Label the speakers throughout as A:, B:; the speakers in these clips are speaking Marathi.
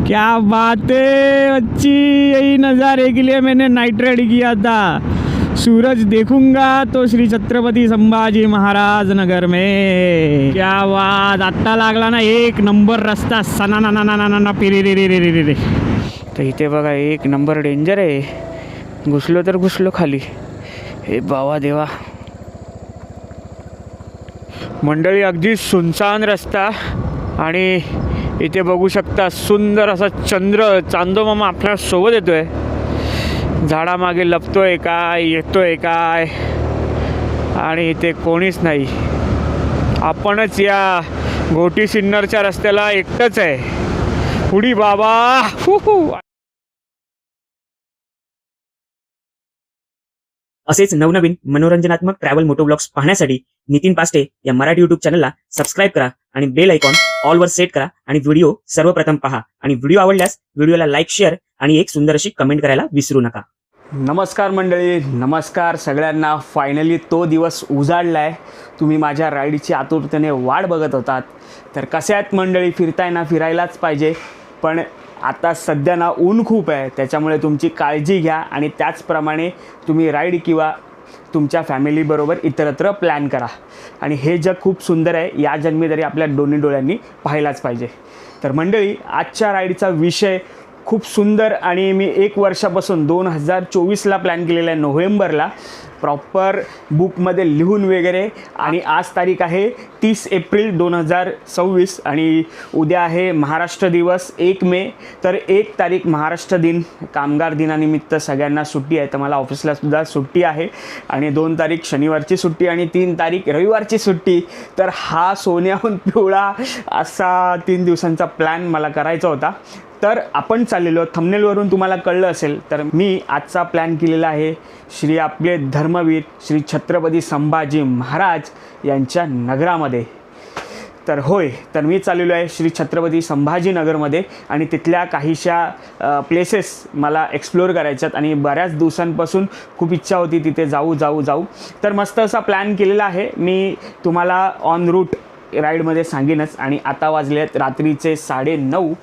A: क्या बात है बच्ची, यही नज़ारे के लिए मैंने नाइट राइड किया था। सूरज देखूंगा तो श्री छत्रपती संभाजी महाराज नगर में। क्या बात, आत्ता लागला ना एक नंबर रस्ता सना ना ना ना ना ना पिरे रे रे रे रे रे। तर इथे बघा एक नंबर डेंजर आहे, घुसलो तर घुसलो खाली। हे बाबा देवा, मंडळी अगदी सुनसान रस्ता आणि इथे बघू शकता सुंदर असा चंद्र चांदो मामा आपल्या सोबत येतोय। झाडामागे लपतोय काय, येतोय काय, आणि इथे कोणीच नाही। आपणच या घोटी सिन्नरच्या रस्त्याला एकटंच आहे। पुढी बाबा
B: असेच नवनवीन मनोरंजनात्मक ट्रॅव्हल मोटो ब्लॉग्स पाहण्यासाठी नितीन पास्टे या मराठी युट्यूब चॅनलला सबस्क्राईब करा आणि बेल आयकॉन ऑल वर सेट करा आणि व्हिडिओ सर्वप्रथम पहा आणि व्हिडिओ आवडल्यास व्हिडिओला लाईक, शेअर आणि एक सुंदर अशी कमेंट करायला विसरू नका।
A: नमस्कार मंडळी, नमस्कार सगळ्यांना। फायनली तो दिवस उजाडलाय। तुम्ही माझ्या राईडची आतुरतेने वाट बघत होतात। तर कसे आहेत मंडळी, फिरताय ना? फिरायलाच पाहिजे, पण आता सध्या ना ऊन खूप आहे, त्याच्यामुळे तुमची काळजी घ्या आणि त्याचप्रमाणे तुम्ही राईड किंवा तुमच्या फॅमिलीबरोबर इतरत्र प्लॅन करा। आणि हे जग खूप सुंदर आहे, या जन्मी तरी आपल्या दोन्ही डोळ्यांनी पाहायलाच पाहिजे। तर मंडळी, आजच्या राईडचा विषय खूप सुंदर आणि मी 1 वर्षापासून 2024ला प्लॅन केलेला आहे, नोव्हेंबरला प्रॉपर बुकमध्ये लिहून वगैरे। आणि आज तारीख आहे 30 एप्रिल 2026 आणि उद्या आहे महाराष्ट्र दिवस 1 मे। तर 1 तारीख महाराष्ट्र दिन, कामगार दिनानिमित्त सगळ्यांना सुट्टी आहे, तर मला ऑफिसलासुद्धा सुट्टी आहे। आणि 2 तारीख शनिवारची सुट्टी आणि 3 तारीख रविवारची सुट्टी। तर हा सोन्याहून पिवळा असा 3 दिवसांचा प्लॅन मला करायचा होता। तर आपण चाललेलो, थंबनेलवरून तुम्हाला कळलं असेल, तर मी आजचा प्लॅन केलेला आहे श्री आपले धर्मवीर श्री छत्रपती संभाजी महाराज यांच्या नगरामध्ये। तर होय, तर मी चाललेलो आहे श्री छत्रपती संभाजीनगरमध्ये आणि तिथल्या काहीशा प्लेसेस मला एक्सप्लोअर करायच्यात आणि बऱ्याच दिवसांपासून खूप इच्छा होती तिथे जाऊ। तर मस्त असा प्लॅन केलेला आहे मी, तुम्हाला ऑन रूट राईडमध्ये सांगेनच। आणि आता वाजलेत रात्रीचे 9:30।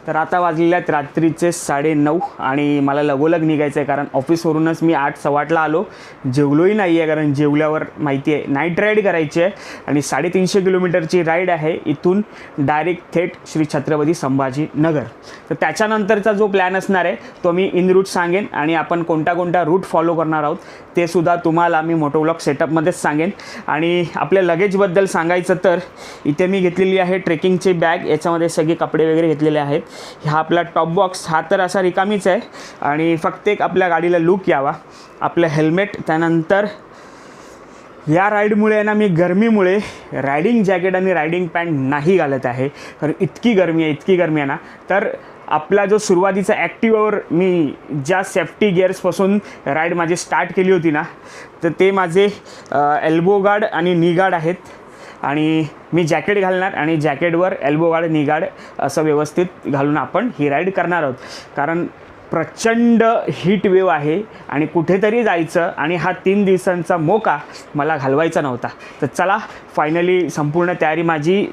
A: तर आता वाजलेले आहेत रात्रीचे 9:30 आणि मला लगोलग निघायचं आहे, कारण ऑफिसवरूनच मी 8, 8:15ला आलो। जेवलोही नाही आहे, कारण जेवल्यावर माहिती आहे नाईट राईड करायची आहे आणि 350 किलोमीटरची राईड आहे इथून डायरेक्ट थेट श्री छत्रपती संभाजीनगर। तर त्याच्यानंतरचा जो प्लॅन असणार आहे तो मी इन रूट सांगेन आणि आपण कोणता रूट फॉलो करणार आहोत ते सुद्धा तुम्हाला मी मोटोव्लॉग सेटअपमध्येच सांगेन। आणि आपल्या लगेजबद्दल सांगायचं तर इथे मी घेतलेली आहे ट्रेकिंगची बॅग, याच्यामध्ये सगळे कपडे वगैरे घेतलेले आहेत। हा आपला टॉप बॉक्स हा तर असा रिकामीच आहे आणि फक्त एक आपल्या गाडीला लुक यावा, आपलं हेल्मेट। त्यानंतर या राईडमुळे ना मी गरमीमुळे रायडिंग जॅकेट आणि रायडिंग पॅन्ट नाही घालत आहे, कारण इतकी गरमी आहे ना। तर आपला जो सुरुवातीचा ॲक्टिवावर मी ज्या सेफ्टी गिअर्सपासून राईड माझी स्टार्ट केली होती ना, तर ते माझे एल्बो गार्ड आणि नी गार्ड आहेत। आणि मी जॅकेट घालणार आणि जॅकेटवर एल्बो गार्ड, नी गार्ड असं व्यवस्थित घालून आपण ही राईड करणार आहोत, कारण प्रचंड हीट वेव आहे आणि कुठेतरी जायचं आणि हा 3 दिवसांचा मोका मला घालवायचा नव्हता। तर चला, फायनली संपूर्ण तयारी माझी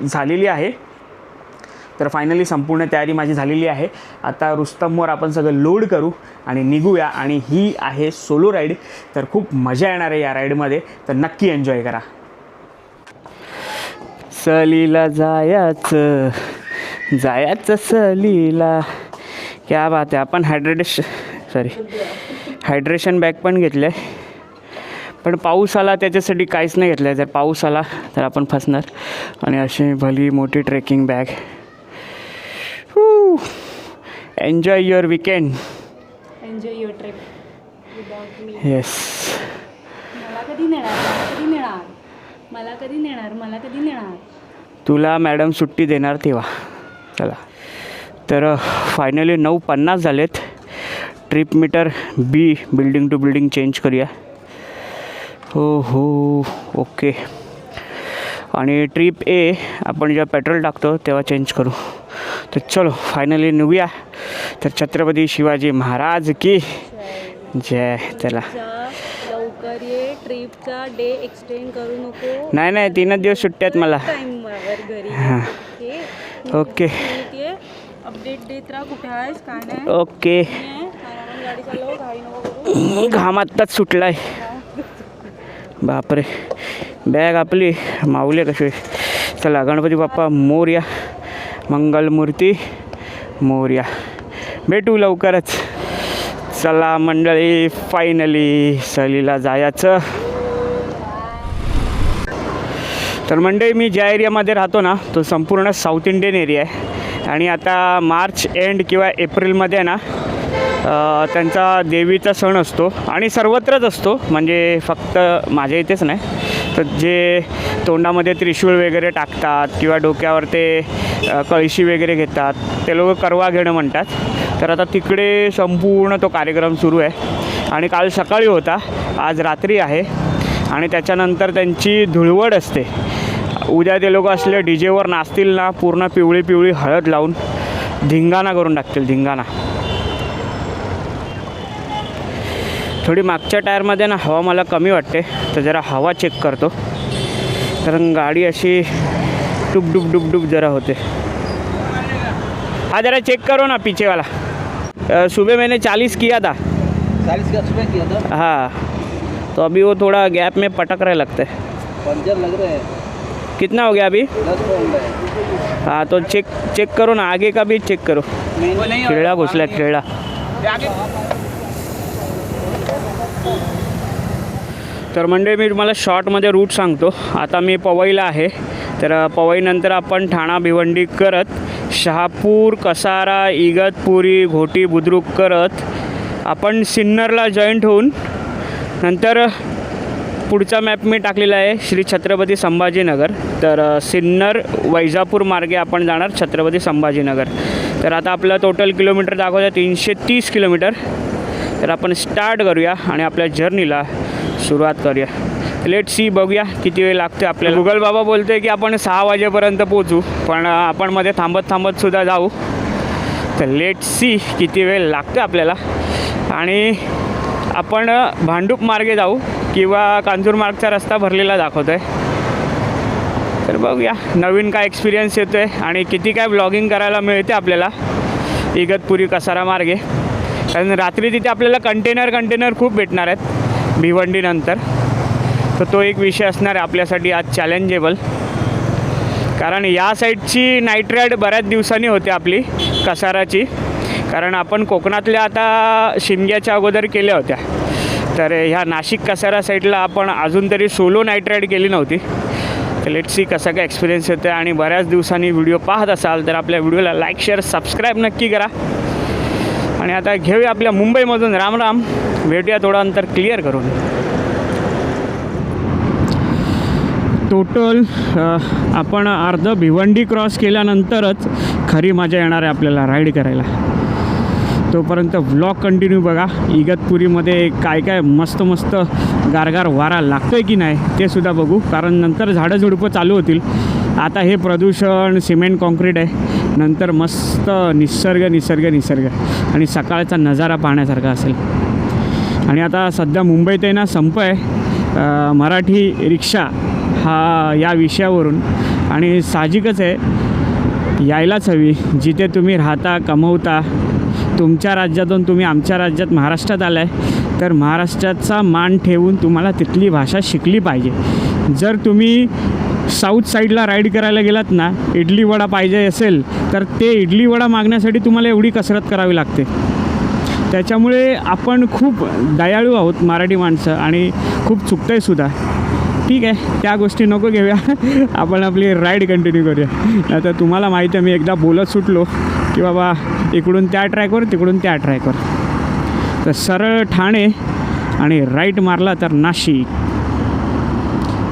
A: झालेली आहे। आता रुस्तमवर आपण सगळं लोड करू आणि निघूया। आणि ही आहे सोलो राईड, तर खूप मजा येणार आहे या राईडमध्ये, तर नक्की एन्जॉय करा। सहलीला जायचं सहलीला, क्या बात आहे। आपण हायड्रेशन बॅग पण घेतलं आहे, पण पाऊस आला त्याच्यासाठी काहीच नाही घेतलं आहे। जर पाऊस आला तर आपण फसणार। आणि अशी भली मोठी trekking bag. Enjoy your weekend,
C: enjoy your trip without me.
A: Yes.
C: मला कधी नेणार?
A: तुला मॅडम सुट्टी देणार तेव्हा। चला, तर फायनली 9:50 झालेत। Trip meter B building to building change करूया। हो ओके। आणि ट्रिप ए आपण जेव्हा पेट्रोल टाकतो तेव्हा चेंज करू। तर चलो फायनली निघूया। तर छत्रपती शिवाजी महाराज की जय। चला,
C: लवकर ये, ट्रिपचा डे एक्सटेंड करू नको।
A: नाही 3 दिवस सुट्ट्या आहेत मला।
C: टाइमवर घरी
A: ओके
C: ते अपडेट देत राहा कुठे आहेस काय नाही.
A: ओके
C: आरामात गाडी चालव, घाई नको करू.
A: घाम आत्ताच सुटलाय. बापरे बॅग आपली माऊली कशी. चला गणपती बाप्पा मोरया, मंगलमूर्ती मोरया. भेटू लवकरच. चला मंडळी फायनली सहलीला जायचं. तर मंडळी मी ज्या एरियामध्ये राहतो ना तो संपूर्ण साऊथ इंडियन एरिया आहे आणि आता मार्च एंड किंवा एप्रिलमध्ये ना त्यांचा देवीचा सण असतो आणि सर्वत्रच असतो, म्हणजे फक्त माझ्या इथेच नाही. तर जे तोंडामध्ये त्रिशूळ वगैरे टाकतात किंवा डोक्यावर ते कळशी वगैरे घेतात ते लोक करवा घेणं म्हणतात. तर आता तिकडे संपूर्ण तो कार्यक्रम सुरू आहे आणि काल सकाळी होता, आज रात्री आहे आणि त्याच्यानंतर त्यांची धुळवड असते. उद्या ते लोक असले डी जेवर नाचतील ना, पूर्ण पिवळी पिवळी हळद लावून धिंगाणा करून टाकतील, धिंगाणा. थोडी मागच्या टायरमध्ये ना हवा मला कमी वाटते, तर जरा हवा चेक करतो. कारण गाडी अशी डुब डुब डुब डुब जरा होते. हाँ जरा चेक करो ना पीछे वाला. सुबह मैंने 40 किया था.
D: 40 का सुबह किया था.
A: हाँ तो अभी वो थोड़ा गैप में पटक रहे लगते हैं.
D: पंचर लग रहे हैं.
A: कितना हो गया अभी?
D: 10 पौंड है.
A: हाँ तो चेक करो ना, आगे का भी चेक करो. खेळा घुसला खेळा. तर म्हणजे मी तुम्हाला शॉर्टमध्ये रूट सांगतो. आता मी पवईला आहे, तर पवईनंतर आपण ठाणा भिवंडी करत शहापूर, कसारा, इगतपुरी, घोटी, बुद्रुक करत आपण सिन्नरला जॉईंट होऊन नंतर पुढचा मॅप मी टाकलेला आहे श्री छत्रपती संभाजीनगर. तर सिन्नर वैजापूर मार्गे आपण जाणार छत्रपती संभाजीनगर. तर आता आपलं टोटल किलोमीटर दाखवतं 330 किलोमीटर. तर आपण स्टार्ट करूया आणि आपल्या जर्नीला सुरुवात करूया. लेट सी, बघूया किती वेळ लागते आपल्याला. गुगल बाबा बोलतो आहे की आपण 6 वाजेपर्यंत पोचू, पण आपण मध्ये थांबत थांबतसुद्धा जाऊ. तर लेट सी किती वेळ लागतो आपल्याला. आणि आपण भांडूप मार्गे जाऊ किंवा कांजूर मार्गचा रस्ता भरलेला दाखवतो आहे. तर बघूया नवीन काय एक्सपिरियन्स येतो आहे आणि किती काय ब्लॉगिंग करायला मिळते आपल्याला इगतपुरी कसारा मार्गे. कारण रात्री तिथे आपल्याला कंटेनर खूप भेटणार आहेत भिवंडीनंतर. तर तो एक विषय असणार आहे आपल्यासाठी आज चॅलेंजेबल. कारण या साईडची नाईट राईड बऱ्याच दिवसांनी होते आपली कसाराची. कारण आपण कोकणातल्या आता शिमग्याच्या अगोदर केल्या होत्या. तर ह्या नाशिक कसारा साईडला आपण अजून तरी सोलो नाईट राईड केली नव्हती. तर लेट्स सी कसा काय एक्सपिरियन्स येतो आहे. आणि बऱ्याच दिवसांनी व्हिडिओ पाहत असाल तर आपल्या व्हिडिओला लाईक, शेअर, सबस्क्राईब नक्की करा. आणि आता घेऊया आपल्या मुंबईमधून राम. भेटूया थोडं अंतर क्लिअर करून. टोटल आपण अर्ध भिवंडी क्रॉस केल्यानंतरच खरी मजा येणार आहे आपल्याला राईड करायला. तोपर्यंत व्लॉग कंटिन्यू बघा. इगतपुरीमध्ये काय काय मस्त मस्त गारगार वारा लागतो आहे की नाही ते सुद्धा बघू. कारण नंतर झाडं झुडपं चालू होतील. आता हे प्रदूषण सिमेंट कॉन्क्रीट आहे, नंतर मस्त निसर्ग आणि सकाळचा नजारा पाहण्यासारखा असेल. आणि आता सध्या मुंबईत आहे ना संप आहे मराठी रिक्षा हा या विषयावरून. आणि साहजिकच आहे यायलाच हवी. जिथे तुम्ही राहता, कमवता, तुमच्या राज्यातून तुम्ही आमच्या राज्यात महाराष्ट्रात आला आहे तर महाराष्ट्राचा मान ठेवून तुम्हाला तिथली भाषा शिकली पाहिजे. जर तुम्ही साऊथ साईडला राईड करायला गेलात ना, इडली वडा पाहिजे असेल तर ते इडली वडा मागण्यासाठी तुम्हाला एवढी कसरत करावी लागते. त्याच्यामुळे आपण खूप दयाळू आहोत मराठी माणसं आणि खूप चुकतं आहे सुद्धा. ठीक आहे, त्या गोष्टी नको घेऊया. आपण आपली राईड कंटिन्यू करूया. आता तुम्हाला माहिती आहे मी एकदा बोलत सुटलो की बाबा इकडून त्या ट्रॅकवर तिकडून त्या ट्रॅकवर. तर सरळ ठाणे आणि राईट मारला तर नाशिक.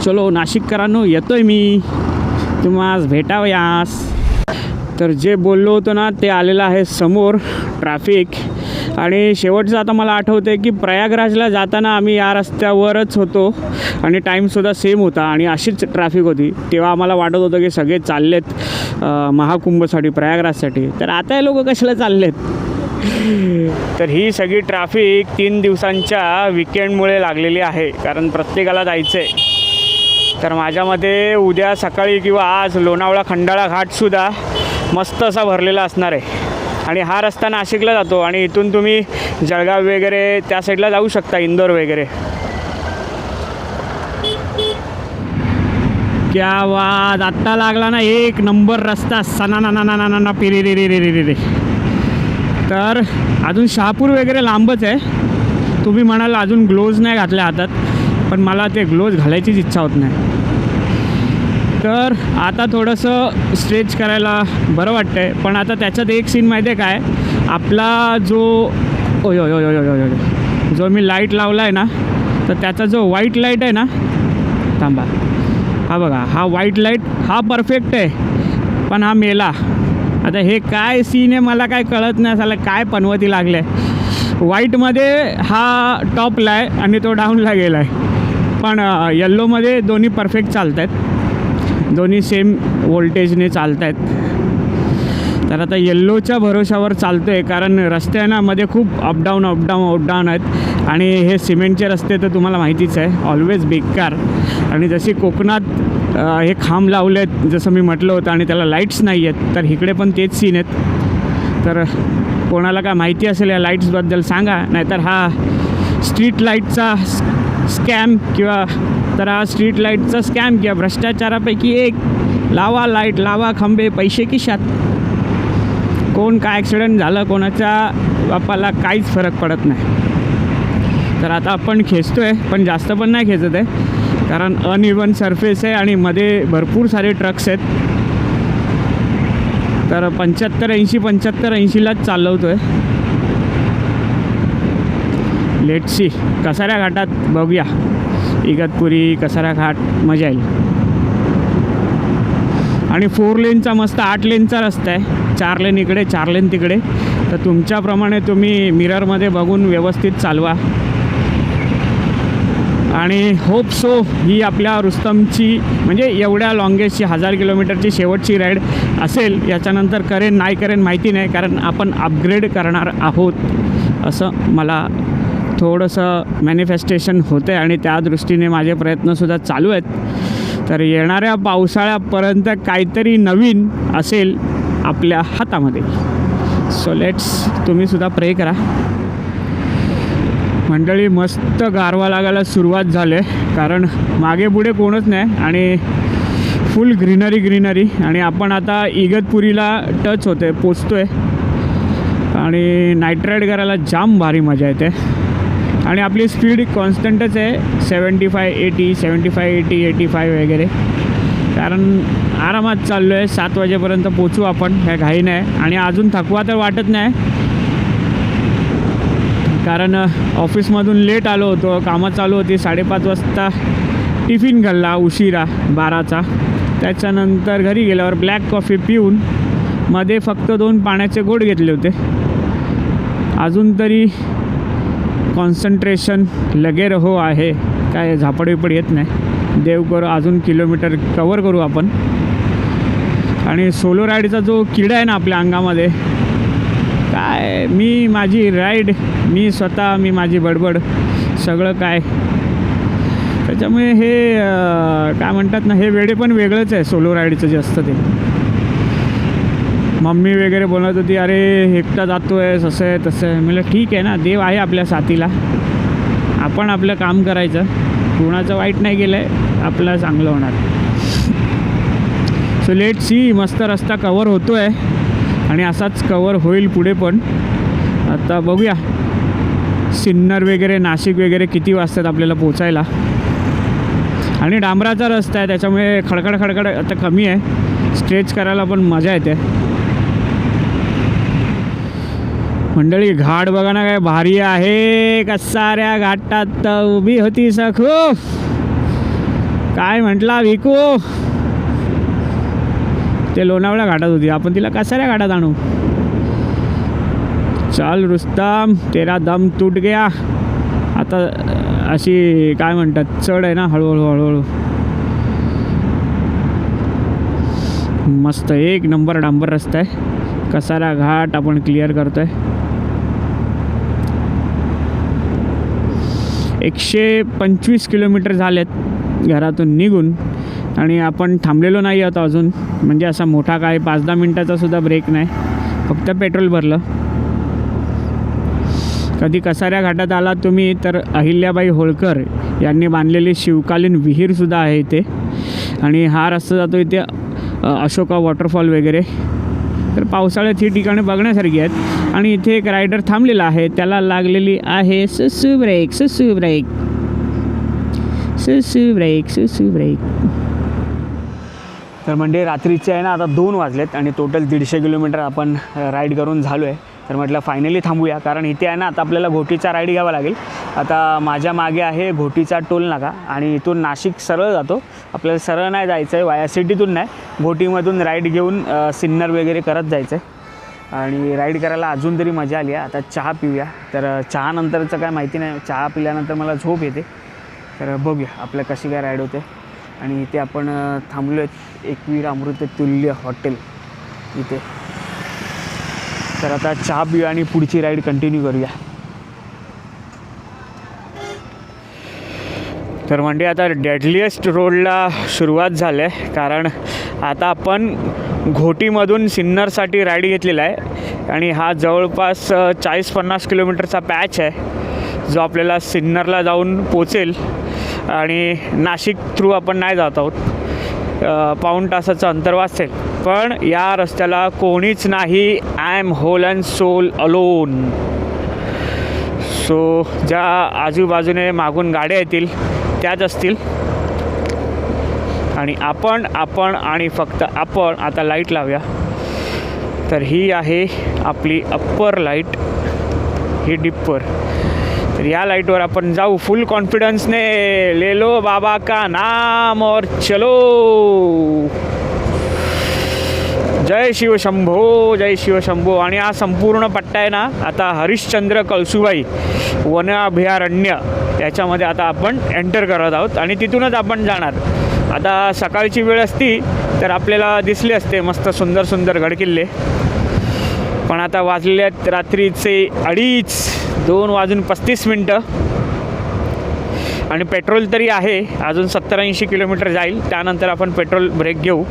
A: चलो नाशिककरांनो येतोय मी, तुम्हाला भेटावयास. तर जे बोललो होतो ना ते आलेलं आहे समोर ट्रॅफिक. आणि शेवटचं आता मला आठवतं आहे की प्रयागराजला जाताना आम्ही या रस्त्यावरच होतो आणि टाईमसुद्धा सेम होता आणि अशीच ट्रॅफिक होती. तेव्हा आम्हाला वाटत होतं की सगळे चाललेत महाकुंभसाठी, प्रयागराजसाठी. तर आता हे लोक कशाला चाललेत. तर ही सगळी ट्रॅफिक 3 दिवसांच्या विकेंडमुळे लागलेली आहे. कारण प्रत्येकाला जायचं आहे. तर माझ्या मते उद्या सकाळी किंवा आज लोणावळा खंडाळा घाटसुद्धा मस्त असा भरलेला असणार आहे. आणि हा रस्ता नाशिकला जातो आणि इथून तुम्ही जळगाव वगैरे त्या साईडला जाऊ शकता, इंदोर वगैरे. क्या वाद, आत्ता लागला ना एक नंबर रस्ता, सना पिरी रे रे रे रे रे. तर अजून शहापूर वगैरे लांबच आहे. तुम्ही म्हणाल अजून ग्लोव्ज नाही घातले हातात, पण मला ते ग्लोव्ज घालायचीच इच्छा होत नाही. तर आता थोडंसं स्ट्रेच करायला बरं वाटतं आहे. पण आता त्याच्यात एक सीन माहिती आहे काय, आपला जो ओय ओय ओय ओय ओय जो मी लाईट लावला आहे ना, तर त्याचा जो व्हाईट लाईट आहे ना, थांबा, हा बघा, हा व्हाईट लाईट हा परफेक्ट आहे, पण हा मेला. आता हे काय सीन आहे मला काय कळत नाही, साला काय पनवती लागलं आहे. व्हाईटमध्ये हा टॉपला आहे आणि तो डाऊनला गेला आहे, पण येल्लोमध्ये दोन्ही परफेक्ट चालत आहेत, दोन्ही सेम वोल्टेजने चालत आहेत. तर आता येल्लोच्या भरोशावर चालतो आहे, कारण रस्ते आहे ना मध्ये खूप अपडाऊन आहेत. आणि हे सिमेंटचे रस्ते तर तुम्हाला माहितीच आहे, ऑलवेज बेकार. आणि जशी कोकणात हे खांब लावले आहेत जसं मी म्हटलं होतं, आणि त्याला लाईट्स नाही आहेत, तर इकडे पण तेच सीन आहेत. तर कोणाला काय माहिती असेल या लाईट्सबद्दल सांगा, नाहीतर हा स्ट्रीट लाईटचा स्कॅम किंवा भ्रष्टाचारापैकी एक. लावा लाईट, लावा खंबे, पैसे खिशात. कोण काय ॲक्सिडेंट झालं कोणाच्या बापाला काहीच फरक पडत नाही. तर आता आपण खेचतो आहे, पण जास्त पण नाही खेचत आहे, कारण अनइवन सरफेस आहे आणि मध्ये भरपूर सारे ट्रक्स आहेत. तर 75-80लाच चालवतो आहे. लेट्स सी, कसाऱ्या घाटात बघूया, इगतपुरी कसारा घाट, मजा येईल. आणि 4 लेनचा मस्त 8 लेनचा रस्ता आहे, 4 लेन इकडे 4 लेन तिकडे. तर तुमच्याप्रमाणे तुम्ही मिररमध्ये बघून व्यवस्थित चालवा. आणि होप सो ही आपल्या रुस्तमची म्हणजे एवढ्या लॉंगेस्टची 1000 किलोमीटरची शेवटची राईड असेल. याच्यानंतर करेन नाही करेन माहिती नाही, कारण आपण अपग्रेड करणार आहोत असं मला थोडंसं मॅनिफेस्टेशन होतं आहे, आणि त्या दृष्टीने माझे प्रयत्नसुद्धा चालू आहेत. तर येणाऱ्या पावसाळ्यापर्यंत काहीतरी नवीन असेल आपल्या हातामध्ये. सो लेट्स, तुम्हीसुद्धा प्रे करा. मंडळी मस्त गारवा लागायला सुरुवात झाली आहे, कारण मागे पुढे कोणच नाही आणि फुल ग्रीनरी. आणि आपण आता इगतपुरीला टच होते, पोचतो आहे. आणि नाईट राईड करायला जाम भारी मजा येते. आणि आपली स्पीड कॉन्स्टंटच आहे, 75-80 वगैरे, कारण आरामात चाललो आहे. 7 वाजेपर्यंत पोचू आपण, ह्या घाई नाही. आणि अजून थकवा तर वाटत नाही, कारण ऑफिसमधून लेट आलो होतो, कामं चालू होती. 5:30 वाजता टिफिन खाल्ला उशिरा 12चा. त्याच्यानंतर घरी गेल्यावर ब्लॅक कॉफी पिऊन मध्ये फक्त 2 पाण्याचे घोट घेतले होते. अजून तरी कॉन्सन्ट्रेशन लगे रहो आहे, काय झापड येत नाही. देव करू अजून किलोमीटर कवर करू आपण. आणि सोलो राईडचा जो किडा आहे ना आपल्या अंगामध्ये, काय मी माझी राईड, मी स्वतः, मी माझी बडबड, सगळं काय. त्याच्यामुळे हे काय म्हणतात ना, हे वेडे पण वेगळंच आहे सोलो राईडचं जे असतं ते. मम्मी वगैरे बोलत होती, अरे एकटा जातो आहे, असं आहे तसं आहे. म्हणलं ठीक आहे ना, देव आहे आपल्या साथीला, आपण आपलं काम करायचं, कुणाचं वाईट नाही केलं आहे, आपलं चांगलं होणार. सो लेट सी, मस्त रस्ता कवर होतो आहे आणि असाच कवर होईल पुढे पण. आता बघूया सिन्नर वगैरे, नाशिक वगैरे किती वाजतात आपल्याला पोचायला. आणि डांबराचा रस्ता आहे, त्याच्यामुळे खडखड आता कमी आहे, स्ट्रेच करायला पण मजा येते. मंडळी घाट बघा ना, काय भारी आहे. कसाऱ्या घाटात उभी होती सखू, काय म्हटला विकू. ते लोणावळा घाटात होती, आपण तिला कसाऱ्या घाटात आणू. चल रुस्तम, तेरा दम तुट गया. आता अशी काय म्हणतात, चढ आहे ना, हळूहळू. मस्त एक नंबर डांबर रस्ता आहे. कसारा घाट आपण क्लिअर करतोय. 125 किलोमीटर झालेत घरातून निघून. आणि आपण थांबलेलो नाही आहोत अजून, म्हणजे असा मोठा काय 5-10 मिनटाचासुद्धा ब्रेक नाही, फक्त पेट्रोल भरलं. कधी कसाऱ्या घाटात आलात तुम्ही तर अहिल्याबाई होळकर यांनी बांधलेली शिवकालीन विहीरसुद्धा आहे इथे. आणि हा रस्ता जातो इथे अशोका वॉटरफॉल वगैरे. तर पावसाळ्यात ही ठिकाणे बघण्यासारखी आहेत. आणि इथे एक रायडर थांबलेला आहे, त्याला लागलेली आहे सुसू ब्रेक, सुसू ब्रेक, सुसू ब्रेक, सुसू ब्रेक. तर म्हणजे रात्रीचे आहे ना आता 2 वाजलेत आणि टोटल 150 किलोमीटर आपण राईड करून झालो आहे. तर म्हटलं फायनली थांबूया, कारण इथे आहे ना आता आपल्याला घोटीचा राईड घ्यावा लागेल. आता माझ्या मागे आहे घोटीचा टोल नाका आणि इथून नाशिक सरळ जातो. आपल्याला सरळ नाही जायचं आहे, वाया सिटीतून नाही, घोटीमधून राईड घेऊन सिन्नर वगैरे करत जायचं आहे. आणि राईड करायला अजून तरी मजा आली आहे. आता चहा पिऊया. तर चहानंतरचं काय माहिती नाही, चहा पिल्यानंतर मला झोप येते. तर बघूया आपल्या कशी काय राईड होते. आणि इथे आपण थांबलो आहेत एकवीर अमृततुल्य हॉटेल इथे. तर आता चहा पिऊया आणि पुढची राईड कंटिन्यू करूया. तर म्हणजे आता डेडलिएस्ट रोडला सुरुवात झाली आहे, कारण आता आपण घोटीमधून सिन्नरसाठी राईड घेतलेला आहे. आणि हा जवळपास 40-50 किलोमीटरचा पॅच आहे जो आपल्याला सिन्नरला जाऊन पोचेल. आणि नाशिक थ्रू आपण नाही जात आहोत, पाऊण तासाचं अंतर वाचेल. पण या रस्त्याला कोणीच नाही, I am whole and sole alone. So ज्या आजूबाजूने मागून गाड्या येतील त्याच असतील. आणि आपण आणि फक्त आपण आता लाईट लावूया. तर ही आहे आपली अप्पर लाईट, ही डिप्पर. तर या लाईटवर आपण जाऊ फुल कॉन्फिडन्सने. ले लो बाबा का नाम और चलो. जय शिवशंभो, जय शिवशंभो. आणि हा संपूर्ण पट्टा आहे ना आता हरिश्चंद्र कळसुबाई वन अभयारण्य याच्यामध्ये आता आपण एंटर करत आहोत आणि तिथूनच आपण जाणार. आता सकाळची वेळ असती तर आपल्याला दिसले असते मस्त सुंदर सुंदर गडकिल्ले, पण आता वाजलेले आहेत रात्रीचे 2:35 आणि पेट्रोल तरी आहे अजून 70-80 किलोमीटर जाईल. त्यानंतर आपण पेट्रोल ब्रेक घेऊ.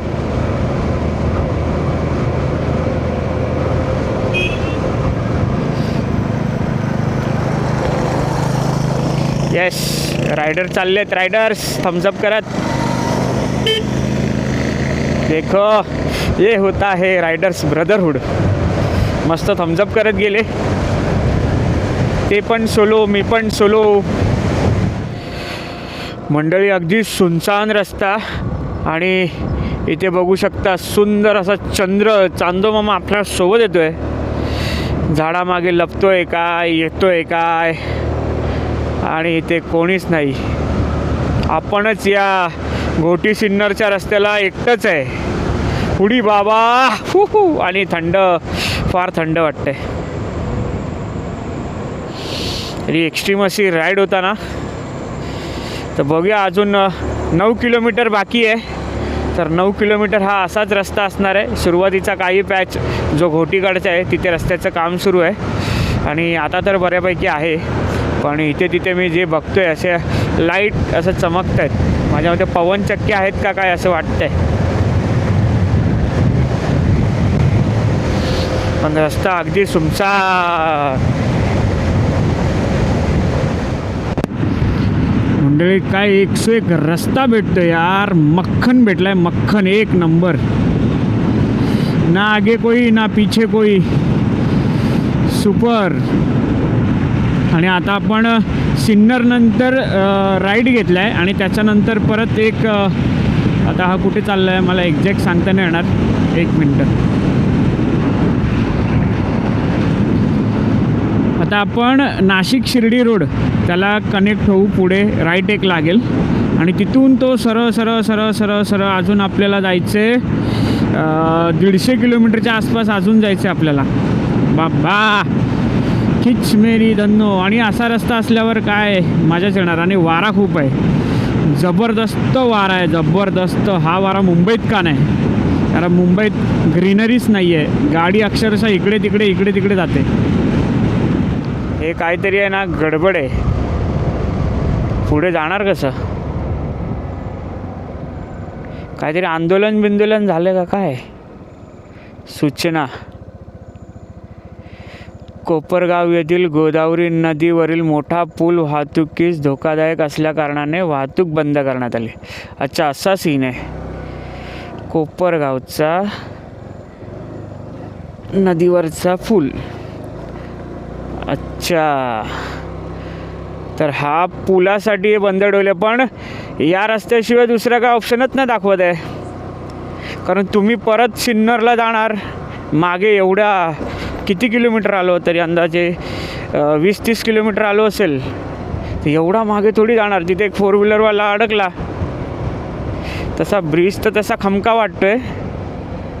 A: येस, रायडर चाललेत, रायडर्स थम्सअप करत. देखो ये होता है रायडर्स ब्रदरहुड. मस्त थम्सअप करत गेले, ते पण सोलो मी पण सोलो. मंडळी अगदी सुनसान रस्ता आणि इथे बघू शकता सुंदर असा चंद्र चांदोमामा आपल्या सोबत येतोय. झाडामागे लपतोय काय, येतोय काय, आणि इथे कोणीच नाही. आपणच या घोटी सिन्नरच्या रस्त्याला एकटंच आहे. पुढी बाबा आणि थंड, फार थंड वाटते. तरी एक्स्ट्रीम अशी राईड होता ना. तर बघूया, अजून 9 किलोमीटर बाकी आहे. तर 9 किलोमीटर हा असाच रस्ता असणार आहे. सुरुवातीचा काही पॅच जो घोटीकडचा आहे तिथे रस्त्याचं काम सुरू आहे आणि आता तर बऱ्यापैकी आहे. पण इथे तिथे मी जे बघतोय असे लाईट असं चमकत आहेत. माझ्या मते पवनचक्की आहेत का काय असं वाटतंय. पण रस्ता अगदी सुमसाम. मंडळी काय 101 रस्ता भेटतो यार. मक्खन भेटलाय, मक्खन एक नंबर. ना आगे कोई ना पीछे कोई, सुपर. आणि आता आपण सिन्नर नंतर राईड घेतला आहे आणि त्याच्यानंतर परत एक आता हा कुठे चालला आहे मला एक्झॅक्ट सांगता नाही येणार. 1 मिनटं. आता आपण नाशिक शिर्डी रोड त्याला कनेक्ट होऊ. पुढे राईट एक लागेल आणि तिथून तो सरळ सरळ सरळ सरळ सरळ अजून आपल्याला जायचं आहे 150 किलोमीटरच्या आसपास अजून जायचं आहे आपल्याला. बाबा खिच मेरी धन्नो. आणि असा रस्ता असल्यावर काय मजाच येणार. आणि वारा खूप आहे, जबरदस्त वारा आहे, जबरदस्त. हा वारा मुंबईत का नाही, कारण मुंबईत ग्रीनरीच नाही आहे. गाडी अक्षरशः इकडे तिकडे जाते. हे काहीतरी आहे ना गडबड आहे. पुढे जाणार कसं. काहीतरी आंदोलन बिंदोलन झालं का काय? सूचना. कोपरगाव येथील गोदावरी नदीवरील मोठा पूल वाहतुकीस धोकादायक असल्याकारणाने वाहतूक बंद करण्यात आली. अच्छा, असा सीन आहे. कोपरगावचा नदीवरचा पूल. अच्छा, तर हा पुलासाठी बंद ठेवले. पण या रस्त्याशिवाय दुसरा काय ऑप्शनच नाही दाखवत आहे. कारण तुम्ही परत सिन्नरला जाणार. मागे एवढ्या किती किलोमीटर आलो तरी अंदाजे 20-30 किलोमीटर आलो असेल. तर एवढा मागे थोडी जाणार. तिथे एक 4 व्हीलरवाला अडकला. तसा ब्रिज तर तसा खमका वाटतोय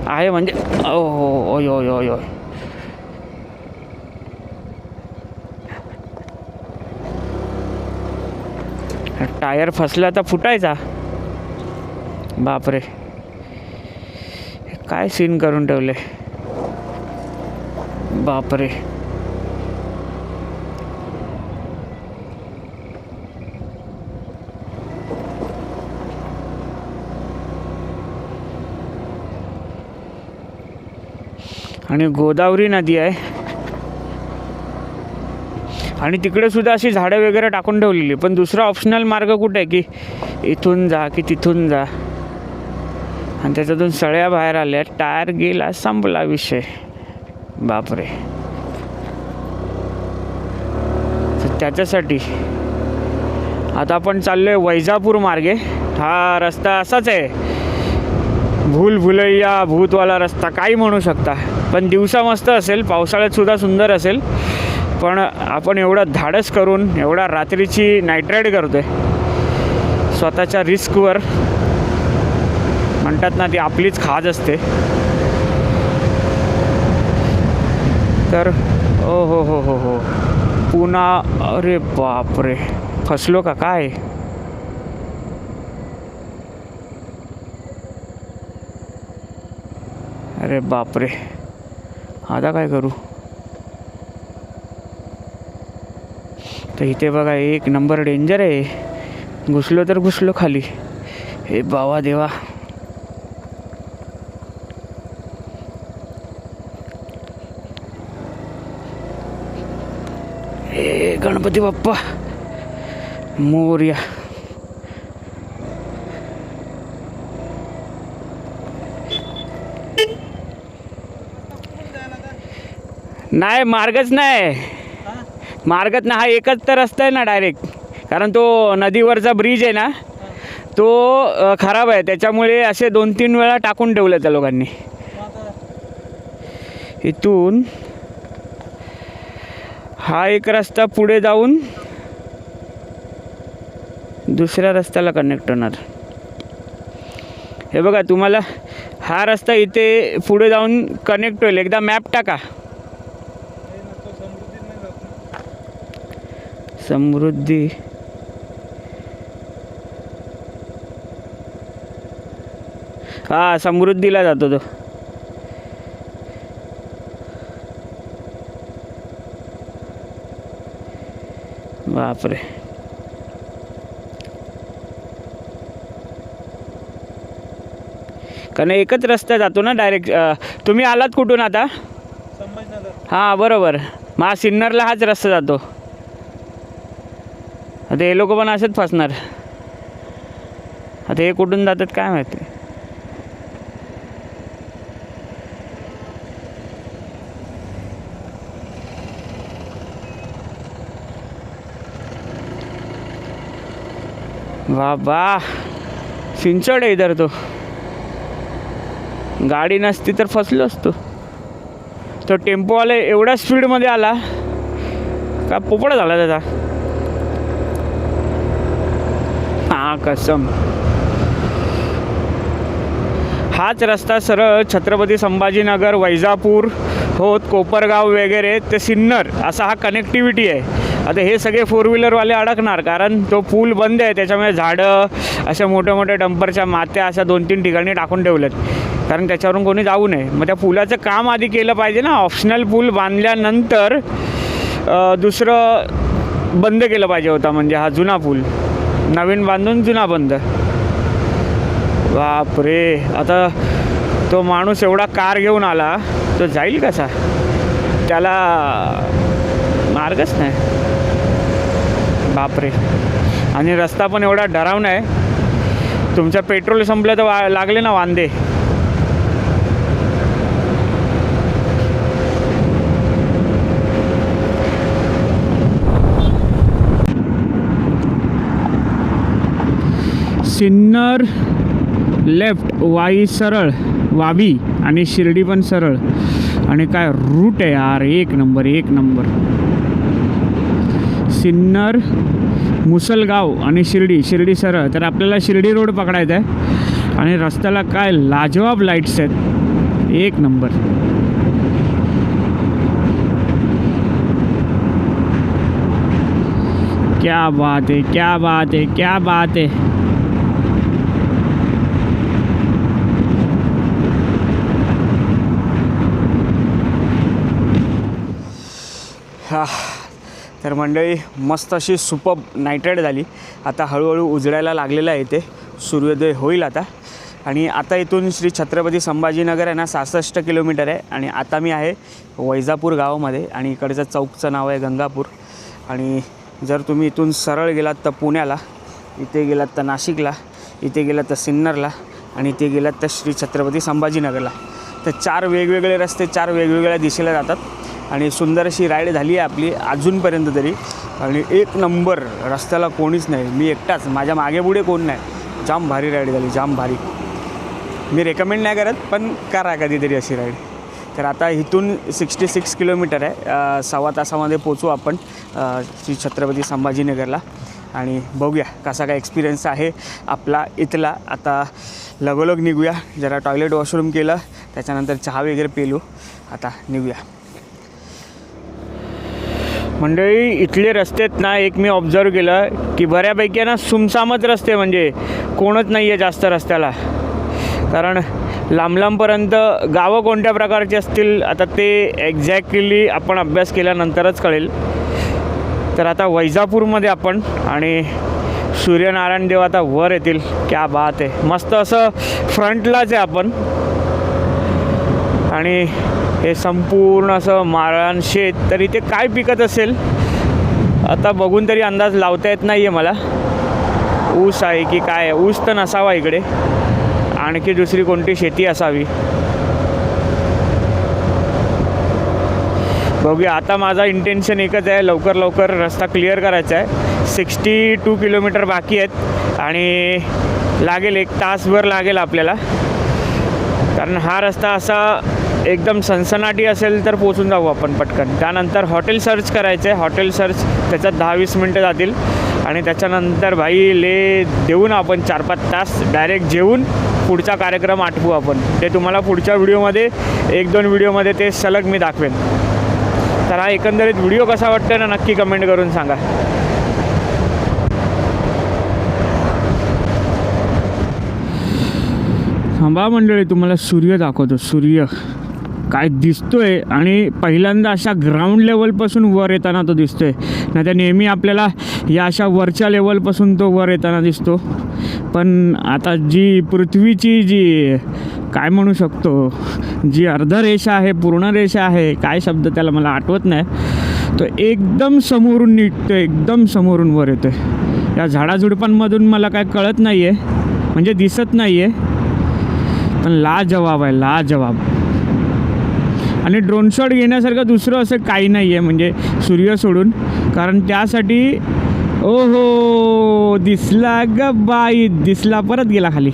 A: आहे म्हणजे. ओ यो यो यो टायर फसला तर फुटायचा. बापरे, काय सीन करून ठेवले. बापरे, आणि गोदावरी नदी आहे आणि तिकडे सुद्धा अशी झाडं वगैरे टाकून ठेवलेली. पण दुसरा ऑप्शनल मार्ग कुठे आहे की इथून जा की तिथून जा. आणि त्याच्यातून सळ्या बाहेर आल्या. टायर गेला, संपला विषय. बापरे, तर त्याच्यासाठी आता आपण चाललो आहे वैजापूर मार्गे. हा रस्ता असाच आहे, भूल भुलैया भूतवाला रस्ता काही म्हणू शकता. पण दिवसा मस्त असेल, पावसाळ्यात सुद्धा सुंदर असेल. पण आपण एवढं धाडस करून एवढा रात्रीची नाईट राईड करतो आहे स्वतःच्या रिस्कवर. म्हणतात ना, ती आपलीच खाज असते. तर ओ हो हो हो हो पुन्हा. अरे बापरे, फसलो का काय? अरे बापरे, आता काय करू? तर इथे बघा, एक नंबर डेंजर आहे. घुसलो तर घुसलो खाली. हे बावा देवा. हे गणपती बाप्पा मोरया. नाही, मार्गच नाही. मार्गच ना, हा एकच तर रस्ता आहे ना डायरेक्ट. कारण तो नदीवरचा ब्रिज आहे ना, तो खराब आहे. त्याच्यामुळे असे 2-3 वेळा टाकून ठेवलं त्या लोकांनी. इथून हा एक रस्ता पुढे जाऊन दुसऱ्या रस्त्याला कनेक्ट होणार. हे बघा, तुम्हाला हा रस्ता इथे पुढे जाऊन कनेक्ट होईल. एकदा मॅप टाका. समृद्धी. हा, समृद्धीला जातो तो. बापरे, कारण एकच रस्ता जातो ना डायरेक्ट. तुम्ही आलात कुठून आता? हां, बरोबर. मग सिन्नरला हाच रस्ता जातो. आता हे लोक पण असंच फसणार. आता हे कुठून जातात काय माहिती. बाबा, सिंचड आहे इधर. तो गाडी नसती तर फसलो असतो. तो टेम्पोवाला एवढ्या स्पीडमध्ये आला का पोपडा झाला त्याचा. हा, कसम. हाच रस्ता सरळ छत्रपती संभाजीनगर, वैजापूर होत कोपरगाव वगैरे ते सिन्नर असा हा कनेक्टिव्हिटी आहे. आता हे सगळे 4 व्हीलरवाले अडकणार, कारण तो पूल बंद आहे. त्याच्यामुळे झाडं, अशा मोठ्या मोठ्या डंपरच्या मात्या अशा 2-3 ठिकाणी टाकून ठेवल्यात, कारण त्याच्यावरून कोणी जाऊ नये. मग त्या पुलाचं काम आधी केलं पाहिजे ना. ऑप्शनल पूल बांधल्यानंतर दुसरं बंद केलं पाहिजे होता. म्हणजे हा जुना पूल नवीन बांधून जुना बंद. बापरे, आता तो माणूस एवढा कार घेऊन आला, तो जाईल कसा? त्याला मार्गच नाही. बापरे. आणि रस्ता पण एवढा डरावना आहे. तुमचं पेट्रोल संपलं तर लागले ना वांदे. सिन्नर लेफ्ट, वाई सरळ, वावी आणि शिर्डी पण सरळ. आणि काय रूट आहे यार, एक नंबर एक नंबर. सिन्नर, मुसलगाव आणि शिर्डी सरळ. तर आपल्याला शिर्डी रोड पकडायचा आहे. आणि रस्त्याला काय लाजवाब लाईट्स आहेत, एक नंबर. क्या बात है, क्या बात है, क्या बात है. तर मंडळी, मस्त अशी सुपर्ब नाईट राईड झाली. आता हळूहळू उजडायला लागलेला आहे, ते सूर्योदय होईल आता. आणि आता इथून श्री छत्रपती संभाजीनगर आहे ना 66 किलोमीटर आहे. आणि आता मी आहे वैजापूर गावामध्ये आणि इकडचं चौकचं नाव आहे गंगापूर. आणि जर तुम्ही इथून सरळ गेलात तर पुण्याला, इथे गेलात तर नाशिकला, इथे गेलात तर सिन्नरला आणि इथे गेलात तर श्री छत्रपती संभाजीनगरला. तर 4 वेगवेगळे रस्ते 4 वेगवेगळ्या दिशेला जातात. आणि सुंदर अशी राईड झाली आहे आपली अजूनपर्यंत तरी. आणि एक नंबर, रस्त्याला कोणीच नाही, मी एकटाच, माझ्या मागे पुढे कोण नाही. जाम भारी राईड झाली, जाम भारी. मी रेकमेंड नाही करत, पण करा कधीतरी अशी राईड. तर आता इथून 66 किलोमीटर आहे, 1.25 तासामध्ये पोचू आपण श्री छत्रपती संभाजीनगरला. आणि बघूया कसा काय एक्सपिरियन्स आहे आपला इथला. आता लगोलग निघूया. जरा टॉयलेट वॉशरूम केलं, त्याच्यानंतर चहा वगैरे पिलो. आता निघूया. मंडळी, इथले रस्तेत ना एक मी ऑब्झर्व केलं की बऱ्यापैकी ना सुमसामच रस्ते, म्हणजे कोणच नाही आहे जास्त रस्त्याला. कारण लांब लांबपर्यंत गावं कोणत्या प्रकारची असतील आता ते एक्झॅक्टली आपण अभ्यास केल्यानंतरच कळेल. तर आता वैजापूरमध्ये आपण, आणि सूर्यनारायण देव आता वर येतील. क्या बात आहे, मस्त असं फ्रंटलाच आहे आपण. आणि हे संपूर्ण असं माळरान शेत. तर इथे काय पिकत असेल आता बघून तरी अंदाज लावता येत नाही आहे मला. ऊस आहे की काय? ऊस तर नसावा इकडे, आणखी दुसरी कोणती शेती असावी. बघूया. आता माझा इंटेन्शन एकच आहे, लवकर लवकर रस्ता क्लिअर करायचा आहे. 62 किलोमीटर बाकी आहेत आणि लागेल 1 तासभर लागेल आपल्याला. कारण हा रस्ता असा एकदम सनसनाटी असेल तर पोचून जाऊ आपण पटकन. त्यानंतर हॉटेल सर्च करायचं आहे. हॉटेल सर्च त्याच्यात 10-20 मिनटं जातील. आणि त्याच्यानंतर भाई ले देऊन आपण 4-5 तास डायरेक्ट जेवून पुढचा कार्यक्रम आटवू आपण. ते तुम्हाला पुढच्या व्हिडिओमध्ये 1-2 व्हिडिओमध्ये ते सलग मी दाखवेन. तर हा एकंदरीत व्हिडिओ कसा वाटतो ना नक्की कमेंट करून सांगा. थांबा मंडळी, तुम्हाला सूर्य दाखवतो. सूर्य काय दिसतोय. आणि पहिल्यांदा अशा ग्राउंड लेवलपासून वर येताना तो दिसतोय. नाही तर नेहमी आपल्याला या अशा वरच्या लेवलपासून तो वर येताना दिसतो. पण आता जी पृथ्वीची जी काय म्हणू शकतो, जी अर्धरेषा आहे, पूर्ण रेषा आहे, काय शब्द त्याला मला आठवत नाही, तो एकदम समोरून निघतो, एकदम समोरून वर येतो. या झाडाझुडपांमधून मला काय कळत नाही आहे, म्हणजे दिसत नाही आहे, पण लाजवाब आहे, लाजवाब. आणि ड्रोन शॉट घेण्यासारखं दुसरं असं काही नाही आहे म्हणजे सूर्य सोडून. कारण त्यासाठी ओहो दिसला ग बाई, दिसला, परत गेला खाली.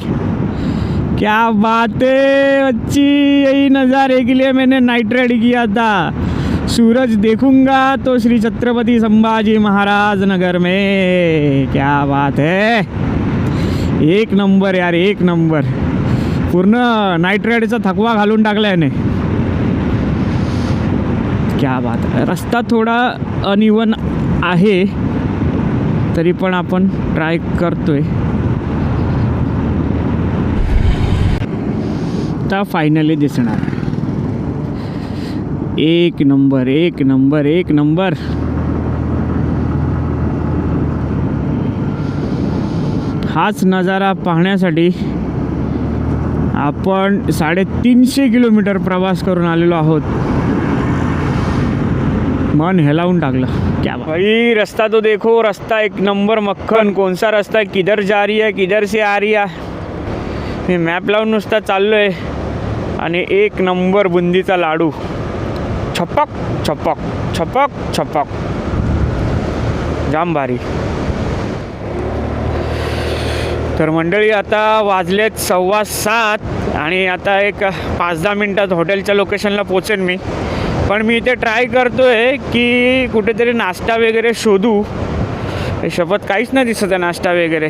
A: क्या बात है बच्ची, यही नज़ारे के लिए मैंने नाइट राइड किया था. सूरज देखूंगा तो श्री छत्रपति संभाजी महाराज नगर में. क्या बात है, एक नंबर यार, एक नंबर. पूर्ण नाईट राईडचा थकवा घालून टाकला याने. क्या बात आहे. रस्ता थोडा अनइवन आहे तरी पण आपण ट्राय करतोय. आता फायनली दिसणार. एक नंबर, एक नंबर, एक नंबर. हाच नजारा पाहण्यासाठी आपण 350 किलोमीटर प्रवास करून आलेलो आहोत. मन हेलावून टाकलं. क्या भाई रास्ता तो देखो, रास्ता एक नंबर मक्खन. कौन सा रास्ता है, किधर जा रही है, किधर से आ रही है. मी मॅप लावून नुसता चाललो आहे आणि एक नंबर बुंदीचा लाडू. छपक छपक छपक छपक, जाम भारी. तर मंडळी आता वाजलेत 7:15 आणि आता एक 5-10 मिनटात हॉटेलच्या लोकेशनला पोचेन मी. पण मी इथे ट्राय करतो आहे की कुठेतरी नाश्ता वगैरे शोधू. शपथ काहीच नाही दिसत आहे नाश्ता वगैरे.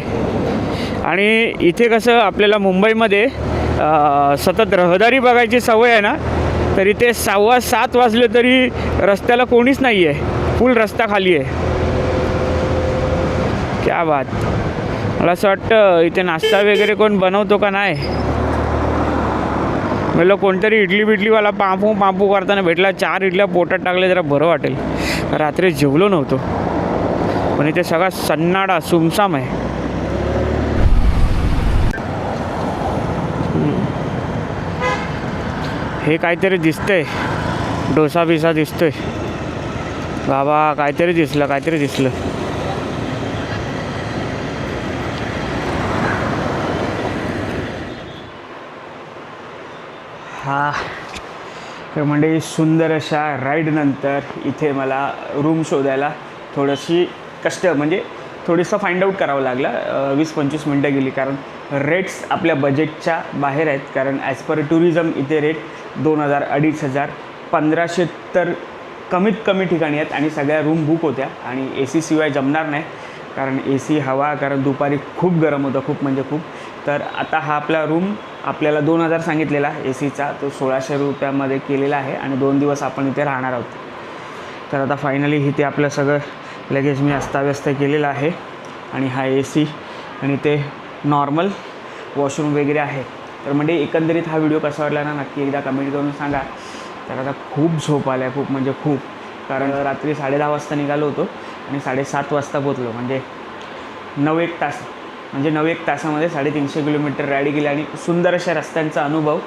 A: आणि इथे कसं आपल्याला मुंबईमध्ये सतत रहदारी बघायची सवय आहे ना, तर इथे 7:15 वाजले तरी रस्त्याला कोणीच नाही आहे, फुल रस्ता खाली आहे. क्या बात. मला असं वाटतं इथे नाश्ता वगैरे कोण बनवतो का नाही. मला कोणतरी इडली बिडलीवाला पापू करताना भेटला. 4 इडल्या पोटात टाकले, जरा बरं वाटेल. रात्री जेवलो नव्हतो, पण इथे सगळा सन्नाडा सुमसाम आहे. हे काहीतरी दिसतंय, डोसा बिसा दिसतोय बाबा. काहीतरी दिसलं. हा तर म्हणजे सुंदर अशा राईडनंतर इथे मला रूम शोधायला थोडीशी थोडंसं फाइंड आउट करावं लागलं. 20-25 मिनटं गेली, कारण रेट्स आपल्या बजेटच्या बाहेर आहेत. कारण ॲज पर टुरिझम इथे रेट 2000-2500 1500 तर कमीत कमी ठिकाणी आहेत. आणि सगळ्या रूम बुक होत्या आणि ए सी शिवाय जमणार नाही, कारण ए सी हवा, कारण दुपारी खूप गरम होतं, खूप म्हणजे खूप. तर आता हा आपला रूम आपल्याला 2000 सांगितलेला ए सीचा, तो 1600 रुपयामध्ये केलेला आहे. आणि 2 दिवस आपण इथे राहणार आहोत. तर आता फायनली इथे आपलं सगळं लगेच मी अस्ताव्यस्त केलेलं आहे. आणि हा ए सी आणि ते नॉर्मल वॉशरूम वगैरे आहे. तर म्हणजे एकंदरीत हा व्हिडिओ कसा वाटला ना, नक्की एकदा कमेंट करून सांगा. तर आता खूप झोप आल्या, खूप म्हणजे खूप. कारण रात्री 10:30 वाजता निघालो होतो आणि 7:30 वाजता पोचलो. म्हणजे 9-1 तास, म्हणजे 9-1 तासामध्ये 350 किलोमीटर राईड केली. आणि सुंदर अशा रस्त्यांचा अनुभव,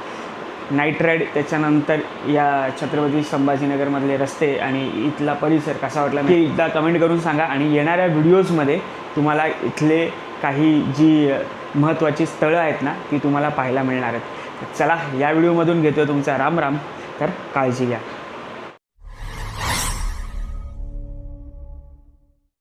A: नाईट राईड, त्याच्यानंतर या छत्रपती संभाजीनगरमधले रस्ते आणि इथला परिसर कसा वाटला ते एकदा कमेंट करून सांगा. आणि येणाऱ्या व्हिडिओजमध्ये तुम्हाला इथले काही जी महत्त्वाची स्थळं आहेत ना, ती तुम्हाला पाहायला मिळणार आहेत. चला, या व्हिडिओमधून घेतो तुमचा राम. तर काळजी घ्या.